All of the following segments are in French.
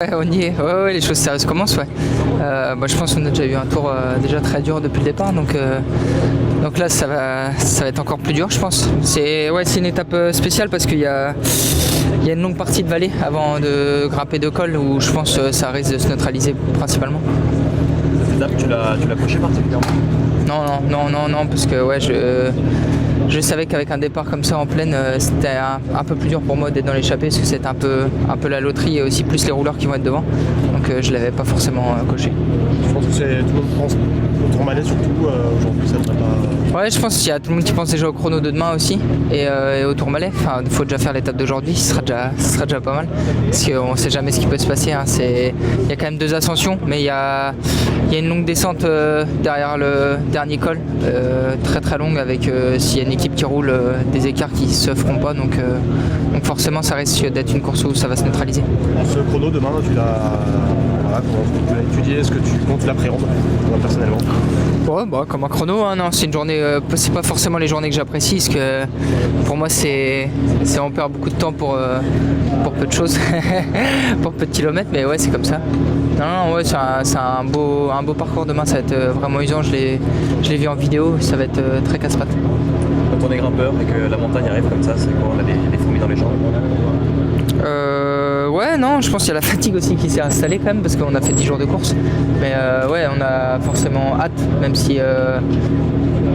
Ouais, on y est. Ouais, les choses sérieuses commencent, ouais. Je pense qu'on a déjà eu un tour déjà très dur depuis le départ, donc là ça va être encore plus dur, je pense. C'est une étape spéciale parce qu'il y a une longue partie de vallée avant de grimper de col où je pense que ça risque de se neutraliser principalement. Cette étape, tu l'as coché particulièrement? Non, parce que je savais qu'avec un départ comme ça en pleine, c'était un peu plus dur pour moi d'être dans l'échappée parce que c'était un peu la loterie et aussi plus les rouleurs qui vont être devant. Donc je l'avais pas forcément coché. Je pense que tout le monde pense au Tourmalet surtout aujourd'hui, ça devrait pas. Ouais, je pense qu'il y a tout le monde qui pense déjà au chrono de demain aussi et au Tourmalet. Enfin, il faut déjà faire l'étape d'aujourd'hui, ce sera déjà pas mal parce qu'on sait jamais ce qui peut se passer. Hein. Il y a quand même 2 ascensions, mais il y a une longue descente derrière le dernier col, très très longue avec s'il y a une équipe qui roule des écarts qui se feront pas, donc forcément ça risque d'être une course où ça va se neutraliser. Ce chrono demain, tu l'as étudié, est-ce que tu comptes l'appréhender personnellement? Ouais, comme un chrono, hein, non, c'est une journée, c'est pas forcément les journées que j'apprécie, parce que pour moi on perd beaucoup de temps pour peu de choses, pour peu de kilomètres, mais ouais, c'est comme ça. Non, ouais, c'est un beau parcours demain, ça va être vraiment usant, je l'ai vu en vidéo, ça va être très casse-pattes. Quand on est grimpeur et que la montagne arrive comme ça, c'est quoi? On a des fourmis dans les jambes? Ouais, non, je pense qu'il y a la fatigue aussi qui s'est installée quand même parce qu'on a fait 10 jours de course. Mais ouais, on a forcément hâte, même si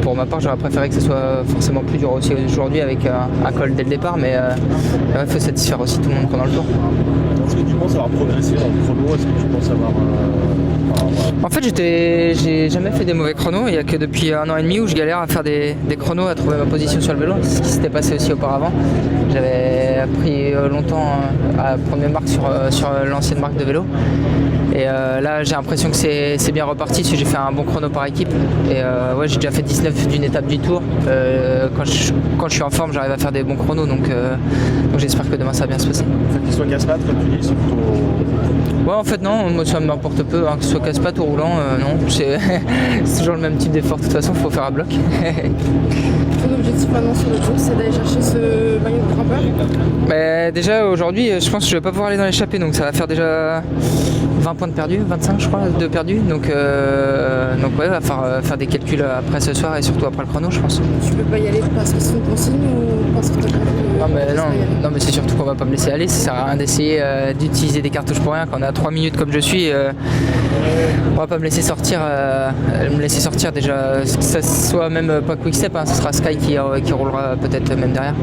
pour ma part j'aurais préféré que ce soit forcément plus dur aussi aujourd'hui avec un col dès le départ. Mais il faut satisfaire aussi tout le monde pendant le tour. Est-ce que tu penses avoir progressé dans le chrono? Est-ce que tu penses avoir... En fait, j'ai jamais fait des mauvais chronos. Il n'y a que depuis 1 an et demi où je galère à faire des chronos, à trouver ma position sur le vélo. C'est ce qui s'était passé aussi auparavant. J'avais pris longtemps à prendre mes marques sur l'ancienne marque de vélo. Et là, j'ai l'impression que c'est bien reparti parce que j'ai fait un bon chrono par équipe. Et ouais, j'ai déjà fait 19 d'une étape du tour. Quand je suis en forme, j'arrive à faire des bons chronos. Donc j'espère que demain ça va bien se passer. Le fait qu'il soit casse-pattes, comme tu dis, c'est plutôt... Ouais, en fait non, moi ça m'importe peu, hein, que ce soit casse-pattes ou roulant, non, c'est toujours le même type d'effort, de toute façon il faut faire à bloc. Ton objectif maintenant sur le tour, c'est d'aller chercher ce maillot de grimpeur? Bah, déjà aujourd'hui, je pense que je vais pas pouvoir aller dans l'échappée, donc ça va faire déjà 20 points de perdus, 25 je crois, de perdus, donc ouais, il va falloir faire des calculs après ce soir et surtout après le chrono je pense. Tu peux pas y aller parce que c'est une consigne ou parce que t'as Non mais c'est surtout qu'on va pas me laisser aller, ça sert à rien d'essayer d'utiliser des cartouches pour rien, quand on est à 3 minutes comme je suis, on va pas me laisser sortir déjà, que ça soit même pas Quick-Step, hein, ce sera Sky qui roulera peut-être même derrière.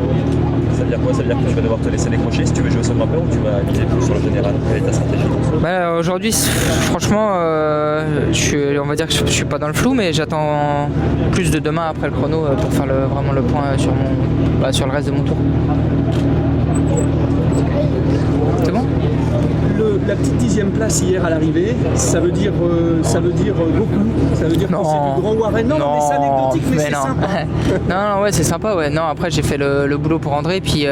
Ça veut dire quoi? Ça veut dire que tu vas devoir te laisser décrocher si tu veux jouer au seul grimpeur ou tu vas miser plus sur le général? Quelle est ta stratégie? Aujourd'hui, franchement, on va dire que je suis pas dans le flou, mais j'attends plus de demain après le chrono pour faire vraiment le point sur le reste de mon tour. C'est bon? La petite 10e place hier à l'arrivée, ça veut dire beaucoup. Ça veut dire que c'est du grand Warren. Non, mais c'est anecdotique, mais c'est sympa. non, ouais, c'est sympa, ouais. Non, après j'ai fait le boulot pour André, puis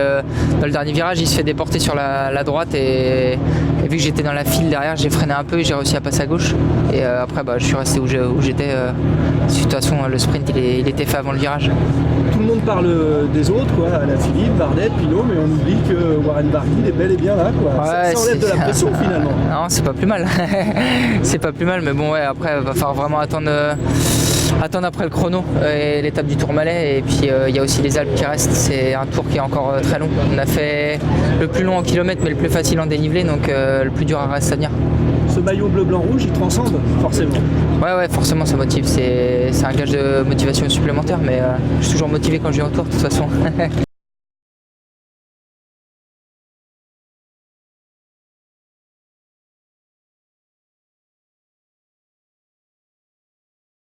dans le dernier virage, il se fait déporter sur la droite et vu que j'étais dans la file derrière, j'ai freiné un peu et j'ai réussi à passer à gauche. Et après, je suis resté où j'étais. De toute façon, le sprint, il était fait avant le virage. Tout le monde parle des autres, quoi, à la Philippe, Bardet, Pinot, mais on oublie que Warren Barguil est bel et bien là, quoi. Ouais, ça enlève de la pression finalement. Non, c'est pas plus mal. C'est pas plus mal, mais bon, ouais, après, il va falloir vraiment attendre après le chrono et l'étape du Tourmalet. Et puis, il y a aussi les Alpes qui restent. C'est un tour qui est encore très long. On a fait le plus long en kilomètres, mais le plus facile en dénivelé, donc le plus dur reste à venir. Ce maillot bleu-blanc-rouge, il transcende, forcément. Ouais, forcément, ça motive. C'est un gage de motivation supplémentaire, mais je suis toujours motivé quand je viens au tour, de toute façon.